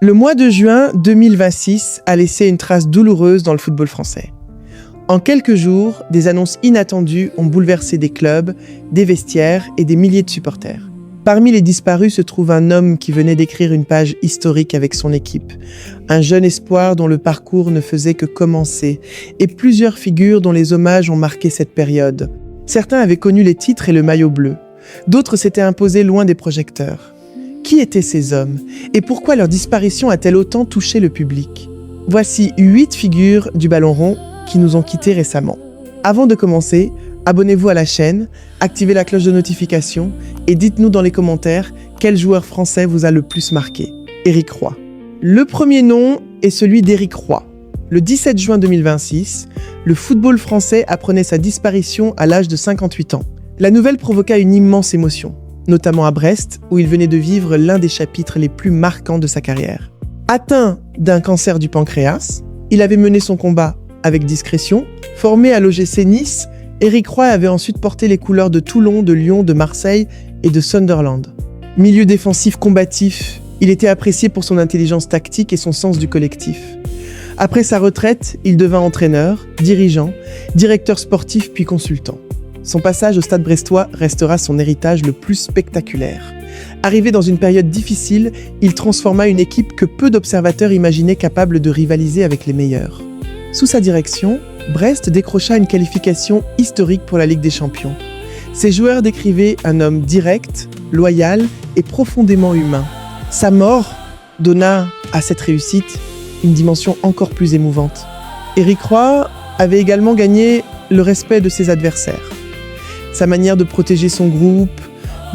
Le mois de juin 2026 a laissé une trace douloureuse dans le football français. En quelques jours, des annonces inattendues ont bouleversé des clubs, des vestiaires et des milliers de supporters. Parmi les disparus se trouve un homme qui venait d'écrire une page historique avec son équipe, un jeune espoir dont le parcours ne faisait que commencer, et plusieurs figures dont les hommages ont marqué cette période. Certains avaient connu les titres et le maillot bleu, d'autres s'étaient imposés loin des projecteurs. Qui étaient ces hommes et pourquoi leur disparition a-t-elle autant touché le public? Voici 8 figures du ballon rond qui nous ont quittés récemment. Avant de commencer, abonnez-vous à la chaîne, activez la cloche de notification et dites-nous dans les commentaires quel joueur français vous a le plus marqué. Éric Roy. Le premier nom est celui d'Éric Roy. Le 17 juin 2026, le football français apprenait sa disparition à l'âge de 58 ans. La nouvelle provoqua une immense émotion, notamment à Brest, où il venait de vivre l'un des chapitres les plus marquants de sa carrière. Atteint d'un cancer du pancréas, il avait mené son combat avec discrétion. Formé à l'OGC Nice, Éric Roy avait ensuite porté les couleurs de Toulon, de Lyon, de Marseille et de Sunderland. Milieu défensif combatif, il était apprécié pour son intelligence tactique et son sens du collectif. Après sa retraite, il devint entraîneur, dirigeant, directeur sportif puis consultant. Son passage au Stade brestois restera son héritage le plus spectaculaire. Arrivé dans une période difficile, il transforma une équipe que peu d'observateurs imaginaient capable de rivaliser avec les meilleurs. Sous sa direction, Brest décrocha une qualification historique pour la Ligue des Champions. Ses joueurs décrivaient un homme direct, loyal et profondément humain. Sa mort donna à cette réussite une dimension encore plus émouvante. Éric Roy avait également gagné le respect de ses adversaires. Sa manière de protéger son groupe,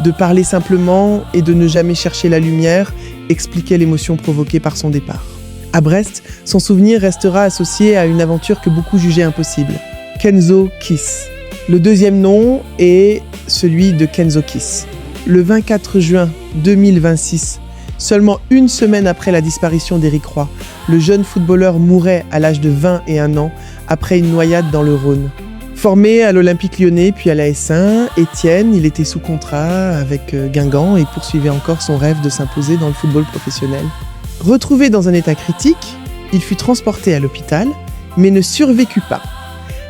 de parler simplement et de ne jamais chercher la lumière expliquait l'émotion provoquée par son départ. À Brest, son souvenir restera associé à une aventure que beaucoup jugeaient impossible. Kenzo Kiss. Le deuxième nom est celui de Kenzo Kiss. Le 24 juin 2026, seulement une semaine après la disparition d'Éric Roy, le jeune footballeur mourait à l'âge de 21 ans après une noyade dans le Rhône. Formé à l'Olympique Lyonnais puis à l'AS Étienne, il était sous contrat avec Guingamp et poursuivait encore son rêve de s'imposer dans le football professionnel. Retrouvé dans un état critique, il fut transporté à l'hôpital, mais ne survécut pas.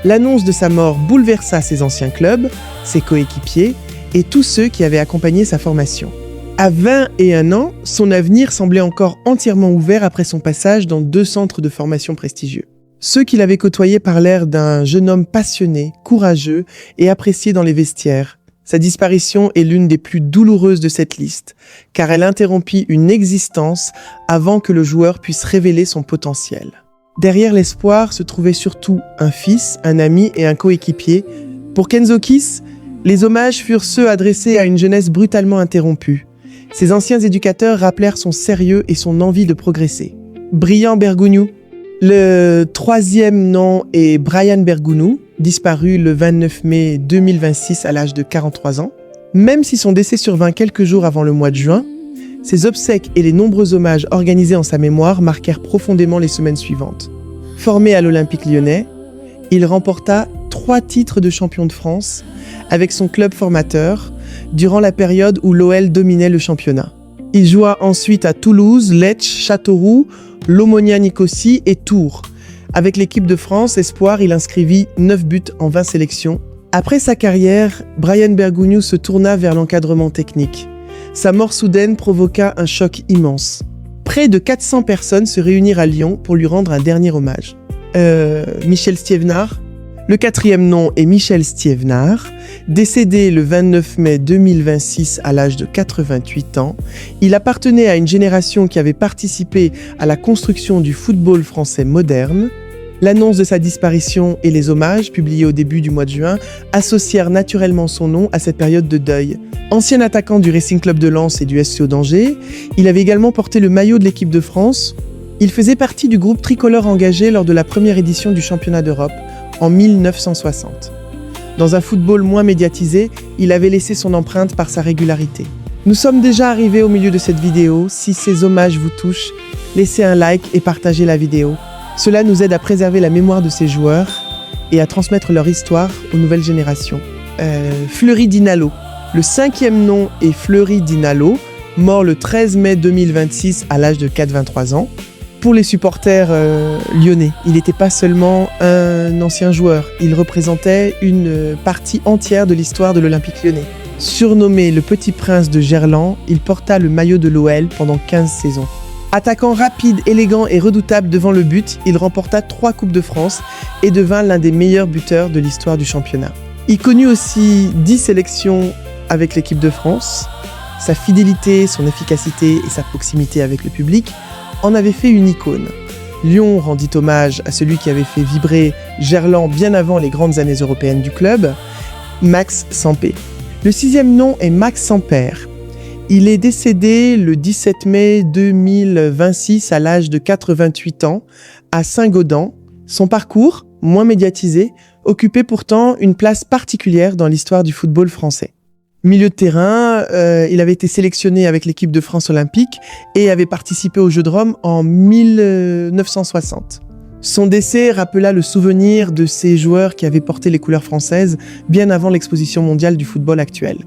L'annonce de sa mort bouleversa ses anciens clubs, ses coéquipiers et tous ceux qui avaient accompagné sa formation. À 21 ans, son avenir semblait encore entièrement ouvert après son passage dans 2 centres de formation prestigieux. Ceux qui l'avaient côtoyé parlèrent d'un jeune homme passionné, courageux et apprécié dans les vestiaires. Sa disparition est l'une des plus douloureuses de cette liste, car elle interrompit une existence avant que le joueur puisse révéler son potentiel. Derrière l'espoir se trouvait surtout un fils, un ami et un coéquipier. Pour Kenzo Kiss, les hommages furent ceux adressés à une jeunesse brutalement interrompue. Ses anciens éducateurs rappelèrent son sérieux et son envie de progresser. Brian Bergounou. Le troisième nom est Brian Bergounou, disparu le 29 mai 2026 à l'âge de 43 ans. Même si son décès survint quelques jours avant le mois de juin, ses obsèques et les nombreux hommages organisés en sa mémoire marquèrent profondément les semaines suivantes. Formé à l'Olympique Lyonnais, il remporta 3 titres de champion de France avec son club formateur durant la période où l'OL dominait le championnat. Il joua ensuite à Toulouse, Lecce, Châteauroux, l'Omonia Nicosie et Tours. Avec l'équipe de France Espoir, il inscrivit 9 buts en 20 sélections. Après sa carrière, Brian Bergounou se tourna vers l'encadrement technique. Sa mort soudaine provoqua un choc immense. Près de 400 personnes se réunirent à Lyon pour lui rendre un dernier hommage. Michel Stiévenard. Le 4e nom est Michel Stiévenard. Décédé le 29 mai 2026 à l'âge de 88 ans, il appartenait à une génération qui avait participé à la construction du football français moderne. L'annonce de sa disparition et les hommages, publiés au début du mois de juin, associèrent naturellement son nom à cette période de deuil. Ancien attaquant du Racing Club de Lens et du SCO d'Angers, il avait également porté le maillot de l'équipe de France. Il faisait partie du groupe tricolore engagé lors de la première édition du championnat d'Europe en 1960. Dans un football moins médiatisé, il avait laissé son empreinte par sa régularité. Nous sommes déjà arrivés au milieu de cette vidéo. Si ces hommages vous touchent, laissez un like et partagez la vidéo. Cela nous aide à préserver la mémoire de ces joueurs et à transmettre leur histoire aux nouvelles générations. Fleury Dinalo. Le 5e nom est Fleury Dinalo, mort le 13 mai 2026 à l'âge de 23 ans. Pour les supporters lyonnais, il n'était pas seulement un ancien joueur, il représentait une partie entière de l'histoire de l'Olympique lyonnais. Surnommé le Petit Prince de Gerland, il porta le maillot de l'OL pendant 15 saisons. Attaquant rapide, élégant et redoutable devant le but, il remporta 3 Coupes de France et devint l'un des meilleurs buteurs de l'histoire du championnat. Il connut aussi 10 sélections avec l'équipe de France. Sa fidélité, son efficacité et sa proximité avec le public en avaient fait une icône. Lyon rendit hommage à celui qui avait fait vibrer Gerland bien avant les grandes années européennes du club, Max Sampé. Le 6e nom est Max Sampère. Il est décédé le 17 mai 2026 à l'âge de 88 ans à Saint-Gaudens. Son parcours, moins médiatisé, occupait pourtant une place particulière dans l'histoire du football français. Milieu de terrain, il avait été sélectionné avec l'équipe de France olympique et avait participé aux Jeux de Rome en 1960. Son décès rappela le souvenir de ces joueurs qui avaient porté les couleurs françaises bien avant l'exposition mondiale du football actuel.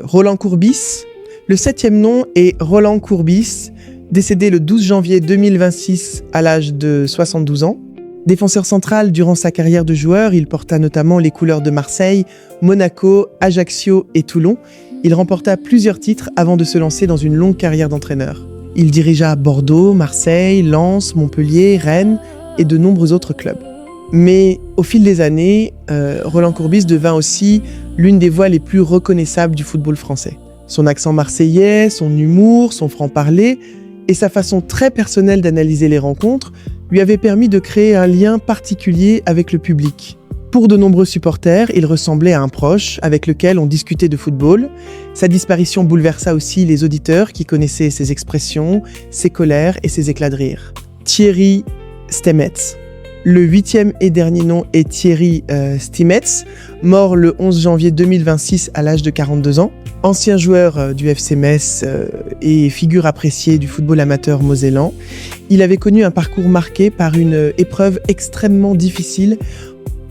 Roland Courbis, le 7e nom est Roland Courbis, décédé le 12 janvier 2026 à l'âge de 72 ans. Défenseur central durant sa carrière de joueur, il porta notamment les couleurs de Marseille, Monaco, Ajaccio et Toulon. Il remporta plusieurs titres avant de se lancer dans une longue carrière d'entraîneur. Il dirigea Bordeaux, Marseille, Lens, Montpellier, Rennes et de nombreux autres clubs. Mais au fil des années, Roland Courbis devint aussi l'une des voix les plus reconnaissables du football français. Son accent marseillais, son humour, son franc-parler et sa façon très personnelle d'analyser les rencontres lui avaient permis de créer un lien particulier avec le public. Pour de nombreux supporters, il ressemblait à un proche avec lequel on discutait de football. Sa disparition bouleversa aussi les auditeurs qui connaissaient ses expressions, ses colères et ses éclats de rire. Thierry Stémetz. Le 8e et dernier nom est Thierry Stémetz, mort le 11 janvier 2026 à l'âge de 42 ans. Ancien joueur du FC Metz et figure appréciée du football amateur mosellan, il avait connu un parcours marqué par une épreuve extrêmement difficile.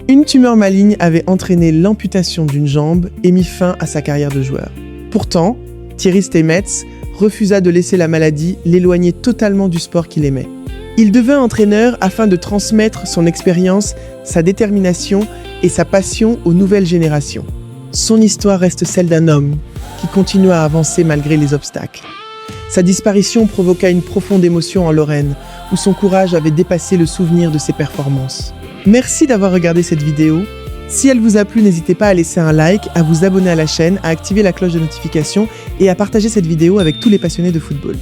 Une tumeur maligne avait entraîné l'amputation d'une jambe et mis fin à sa carrière de joueur. Pourtant, Thierry Stémetz refusa de laisser la maladie l'éloigner totalement du sport qu'il aimait. Il devint entraîneur afin de transmettre son expérience, sa détermination et sa passion aux nouvelles générations. Son histoire reste celle d'un homme qui continua à avancer malgré les obstacles. Sa disparition provoqua une profonde émotion en Lorraine, où son courage avait dépassé le souvenir de ses performances. Merci d'avoir regardé cette vidéo. Si elle vous a plu, n'hésitez pas à laisser un like, à vous abonner à la chaîne, à activer la cloche de notification et à partager cette vidéo avec tous les passionnés de football.